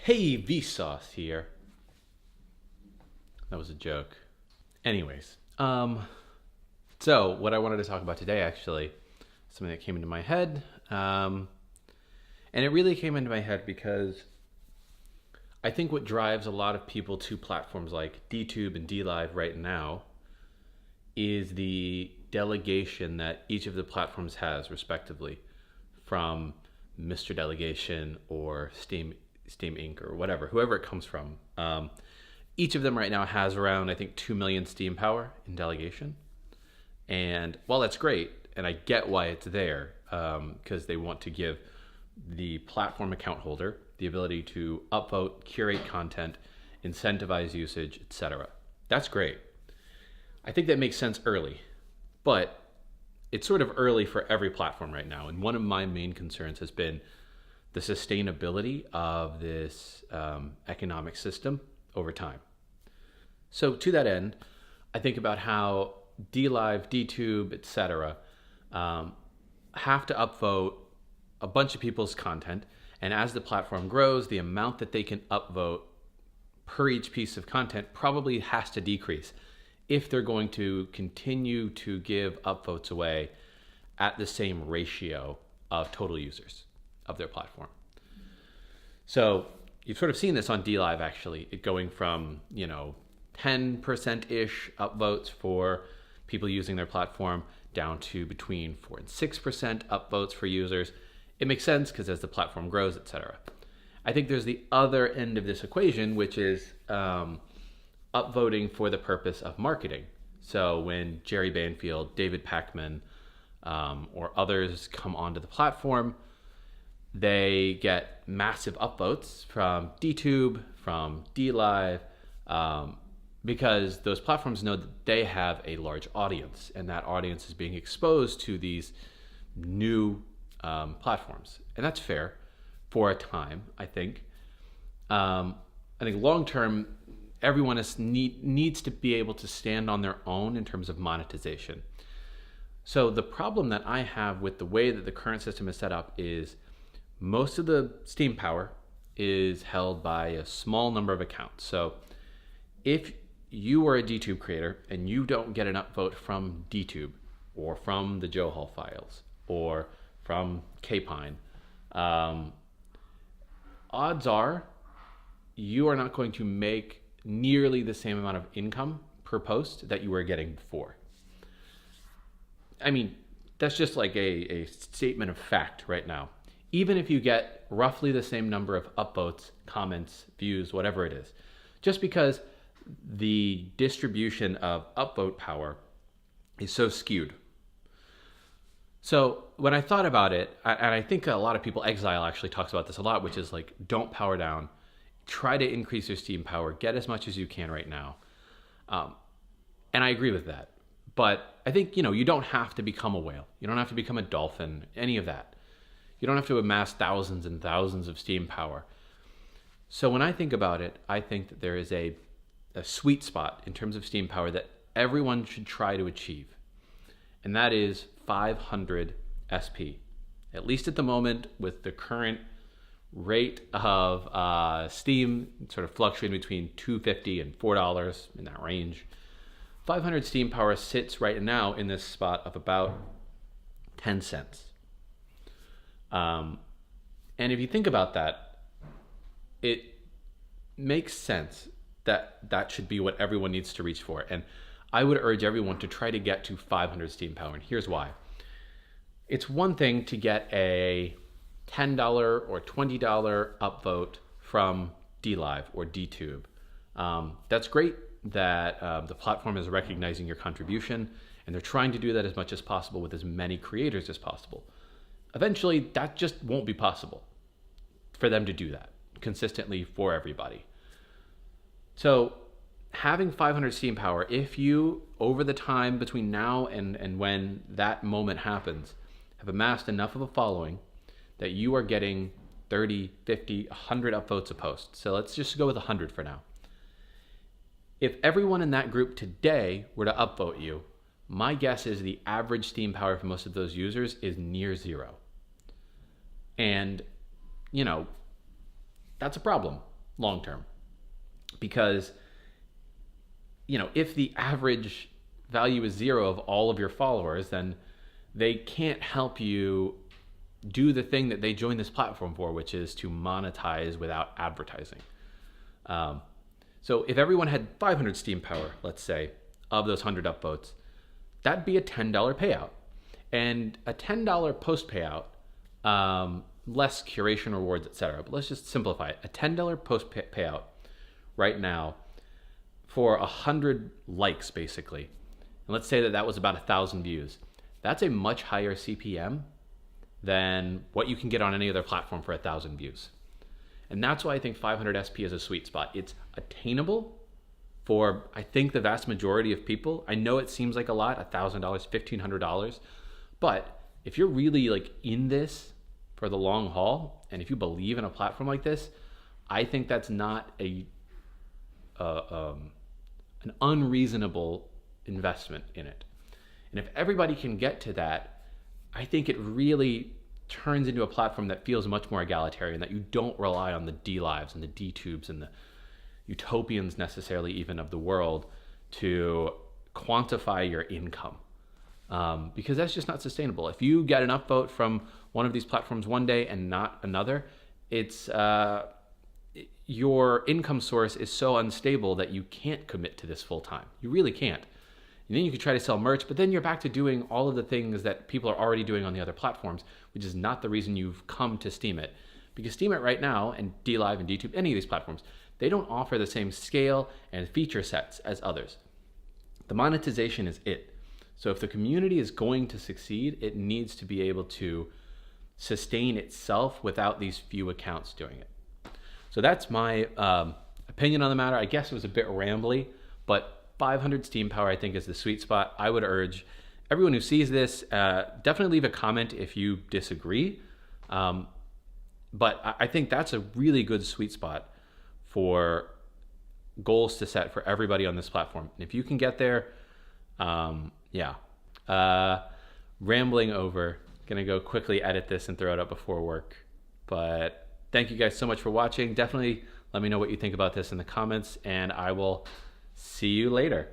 Hey, Vsauce here. That was a joke. Anyways, so what I wanted to talk about today, actually, something that came into my head, and it really came into my head because I think what drives a lot of people to platforms like DTube and DLive right now is the delegation that each of the platforms has, respectively, from Mr. Delegation or Steam Inc. or whatever, whoever it comes from. Each of them right now has around, I think, 2 million Steem Power in delegation. And while that's great, and I get why it's there, because they want to give the platform account holder the ability to upvote, curate content, incentivize usage, etc. That's great. I think that makes sense early, but it's sort of early for every platform right now. And one of my main concerns has been the sustainability of this economic system over time. So to that end, I think about how DLive, DTube, etc. Have to upvote a bunch of people's content. And as the platform grows, the amount that they can upvote per each piece of content probably has to decrease if they're going to continue to give upvotes away at the same ratio of total users of their platform. So you've sort of seen this on DLive, actually, it going from 10%-ish upvotes for people using their platform down to between 4 and 6% upvotes for users. It makes sense because as the platform grows, etc. I think there's the other end of this equation, which is upvoting for the purpose of marketing. So when Jerry Banfield, David Pacman, or others come onto the platform, they get massive upvotes from DTube, from DLive, because those platforms know that they have a large audience, and that audience is being exposed to these new platforms. And that's fair for a time, I think. I think long term, everyone needs to be able to stand on their own in terms of monetization. So the problem that I have with the way that the current system is set up is most of the Steem Power is held by a small number of accounts. So if you are a DTube creator and you don't get an upvote from DTube or from the Joe Hall files or from Kpine, odds are you are not going to make nearly the same amount of income per post that you were getting before. I mean, that's just like a statement of fact right now. Even if you get roughly the same number of upvotes, comments, views, whatever it is, just because the distribution of upvote power is so skewed. So when I thought about it, and I think a lot of people, Exile actually talks about this a lot, which is like, don't power down, try to increase your Steem Power, get as much as you can right now. And I agree with that. But I think, you don't have to become a whale. You don't have to become a dolphin, any of that. You don't have to amass thousands and thousands of Steem Power. So when I think about it, I think that there is a sweet spot in terms of Steem Power that everyone should try to achieve. And that is 500 SP. At least at the moment, with the current rate of Steem sort of fluctuating between $2.50 and $4 in that range, 500 Steem Power sits right now in this spot of about 10 cents. And if you think about that, it makes sense that that should be what everyone needs to reach for. And I would urge everyone to try to get to 500 Steem Power, and here's why. It's one thing to get a $10 or $20 upvote from DLive or DTube. That's great that the platform is recognizing your contribution, and they're trying to do that as much as possible with as many creators as possible. Eventually, that just won't be possible for them to do that consistently for everybody. So having 500 Steem Power, if you, over the time between now and when that moment happens, have amassed enough of a following that you are getting 30, 50, 100 upvotes a post. So let's just go with 100 for now. If everyone in that group today were to upvote you, my guess is the average Steem Power for most of those users is near zero. And, that's a problem. long term. Because, you know, if the average value is 0 of all of your followers, then they can't help you do the thing that they joined this platform for, which is to monetize without advertising. So if everyone had 500 Steem Power, let's say, of those 100 upvotes, that'd be a $10 payout. And a $10 post payout, less curation rewards, etc. But let's just simplify it. A $10 post payout right now for 100 likes, basically. And let's say that that was about 1,000 views. That's a much higher CPM than what you can get on any other platform for 1,000 views. And that's why I think 500 SP is a sweet spot. It's attainable for, I think, the vast majority of people. I know it seems like a lot, $1,000, $1,500, but if you're really like in this for the long haul, and if you believe in a platform like this, I think that's not an unreasonable investment in it. And if everybody can get to that, I think it really turns into a platform that feels much more egalitarian, that you don't rely on the D-Lives and the D-Tubes and the utopians necessarily even of the world to quantify your income. Because that's just not sustainable. If you get an upvote from one of these platforms one day and not another, it's your income source is so unstable that you can't commit to this full time. You really can't. And then you could try to sell merch, but then you're back to doing all of the things that people are already doing on the other platforms, which is not the reason you've come to Steemit. Because Steemit right now, and DLive and DTube, any of these platforms, they don't offer the same scale and feature sets as others. The monetization is it. So if the community is going to succeed, it needs to be able to sustain itself without these few accounts doing it. So that's my opinion on the matter. I guess it was a bit rambly, but 500 Steem Power, I think, is the sweet spot. I would urge everyone who sees this, definitely leave a comment if you disagree. But I think that's a really good sweet spot for goals to set for everybody on this platform. And if you can get there, rambling over. Gonna go quickly edit this and throw it up before work. But thank you guys so much for watching. Definitely let me know what you think about this in the comments, and I will see you later.